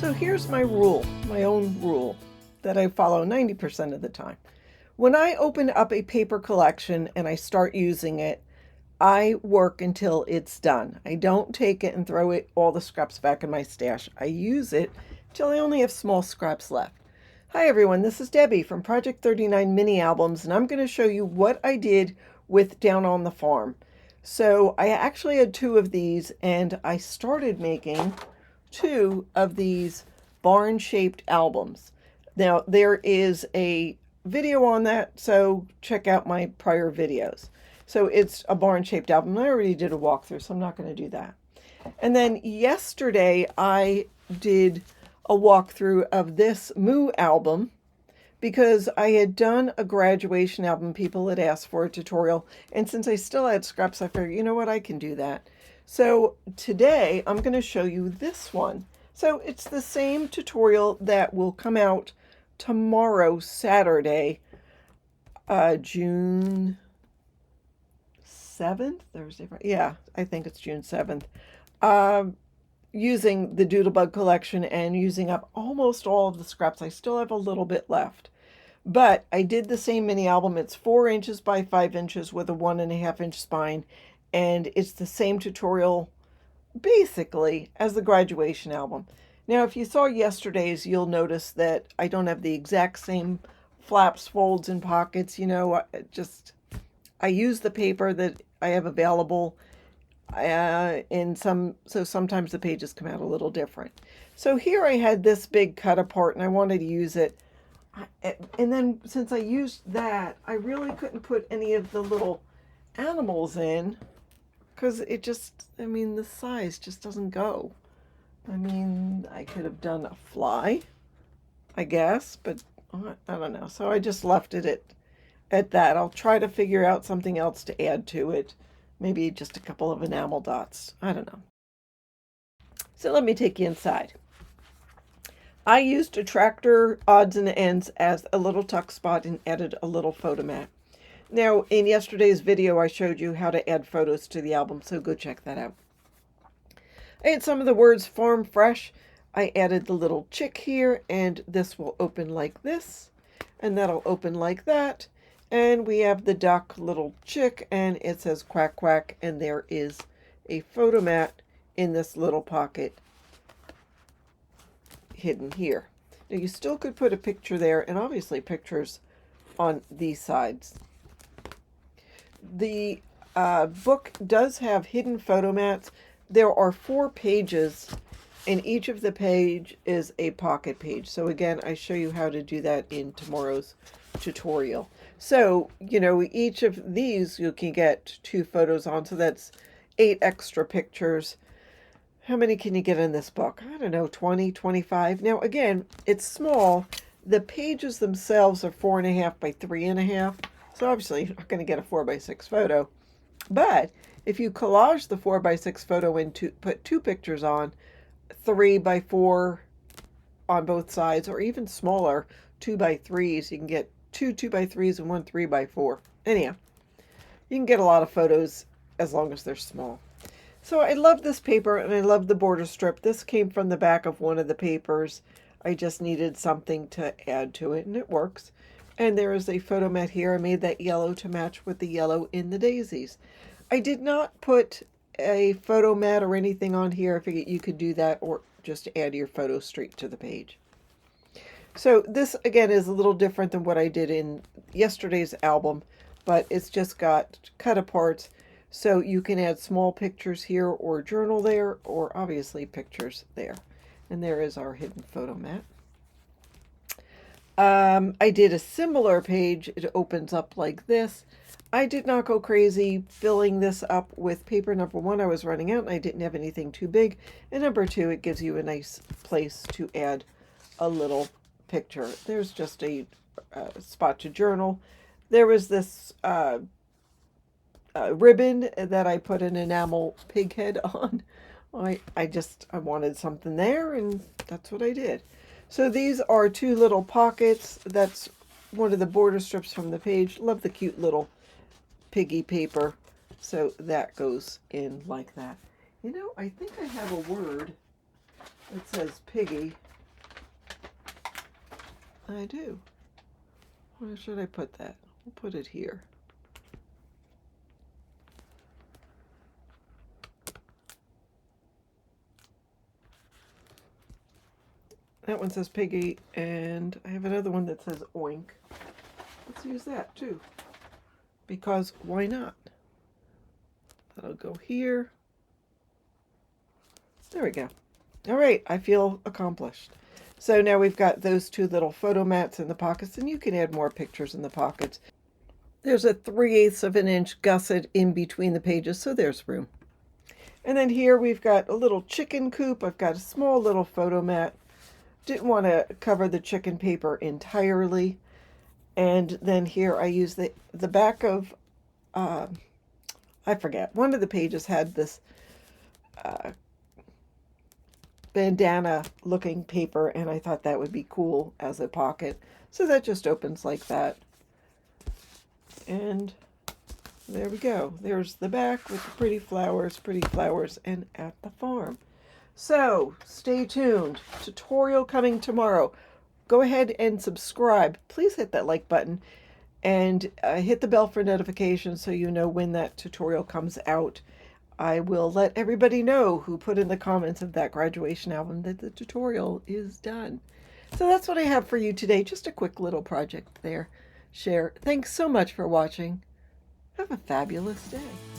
So here's my rule, my own rule that I follow 90% of the time. When I open up a paper collection and I start using it, I work until it's done. I don't take it and throw it all the scraps back in my stash. I use it till I only have small scraps left. Hi everyone, this is Debbie from Project 39 Mini Albums, and I'm going to show you what I did with Down on the Farm. So I actually had two of these, and I started making two of these barn-shaped albums. Now there is a video on that, so check out my prior videos. So it's a barn-shaped album. I already did a walkthrough, so I'm not going to do that. And then yesterday I did a walkthrough of this Moo album because I had done a graduation album. People had asked for a tutorial, and since I still had scraps, I figured, you know what, I can do that. So today I'm going to show you this one. So it's the same tutorial that will come out tomorrow, Saturday, June 7th, Thursday, Friday. Yeah, I think it's June 7th. Using the Doodebug collection and using up almost all of the scraps. I still have a little bit left. But I did the same mini album. It's 4 inches by 5 inches with a 1.5 inch spine. And it's the same tutorial, basically, as the graduation album. Now, if you saw yesterday's, you'll notice that I don't have the exact same flaps, folds, and pockets. You know, I use the paper that I have available so sometimes the pages come out a little different. So here I had this big cut apart and I wanted to use it. And then since I used that, I really couldn't put any of the little animals in because it just, I mean, the size just doesn't go. I mean, I could have done a fly, I guess, but I don't know. So I just left it at that. I'll try to figure out something else to add to it. Maybe just a couple of enamel dots. I don't know. So let me take you inside. I used a tractor odds and ends as a little tuck spot and added a little photo mat. Now, in yesterday's video, I showed you how to add photos to the album, so go check that out. I had some of the words farm fresh. I added the little chick here, and this will open like this, and that'll open like that. And we have the duck little chick, and it says quack quack, and there is a photo mat in this little pocket hidden here. Now you still could put a picture there, and obviously pictures on these sides. The book does have hidden photo mats. There are 4 pages, and each of the page is a pocket page. So again, I show you how to do that in tomorrow's tutorial. So, you know, each of these you can get 2 photos on, so that's 8 extra pictures. How many can you get in this book? I don't know, 20, 25. Now, again, it's small. The pages themselves are 4.5 by 3.5. So obviously you're not going to get a 4 by 6 photo. But if you collage the 4 by 6 photo and put 2 pictures on, 3 by 4 on both sides, or even smaller, 2 by 3s, you can get 2 2x3s and 1 3x4. Anyhow, you can get a lot of photos as long as they're small. So I love this paper and I love the border strip. This came from the back of one of the papers. I just needed something to add to it, and it works. And there is a photo mat here. I made that yellow to match with the yellow in the daisies. I did not put a photo mat or anything on here. I figured you could do that or just add your photo straight to the page. So this, again, is a little different than what I did in yesterday's album, but it's just got cut aparts, so you can add small pictures here or journal there, or obviously pictures there. And there is our hidden photo mat. I did a similar page. It opens up like this. I did not go crazy filling this up with paper. Number 1, I was running out and I didn't have anything too big. And number 2, it gives you a nice place to add a little picture. There's just a spot to journal. There was this ribbon that I put an enamel pig head on. I wanted something there, and that's what I did. So these are 2 little pockets. That's one of the border strips from the page. Love the cute little piggy paper. So that goes in like that. You know, I think I have a word that says piggy. I do. Where should I put that? We'll put it here. That one says Piggy, and I have another one that says Oink. Let's use that too, because why not? That'll go here. There we go. All right, I feel accomplished. So now we've got those two little photo mats in the pockets, and you can add more pictures in the pockets. There's a 3/8 of an inch gusset in between the pages, so there's room. And then here we've got a little chicken coop. I've got a small little photo mat. Didn't want to cover the chicken paper entirely. And then here I use the back of, I forget, one of the pages had this bandana looking paper, and I thought that would be cool as a pocket. So that just opens like that. And there we go. There's the back with the pretty flowers, and at the farm. So stay tuned. Tutorial coming tomorrow. Go ahead and subscribe. Please hit that like button and hit the bell for notifications so you know when that tutorial comes out. I will let everybody know who put in the comments of that graduation album that the tutorial is done. So that's what I have for you today. Just a quick little project there. Share. Thanks so much for watching. Have a fabulous day.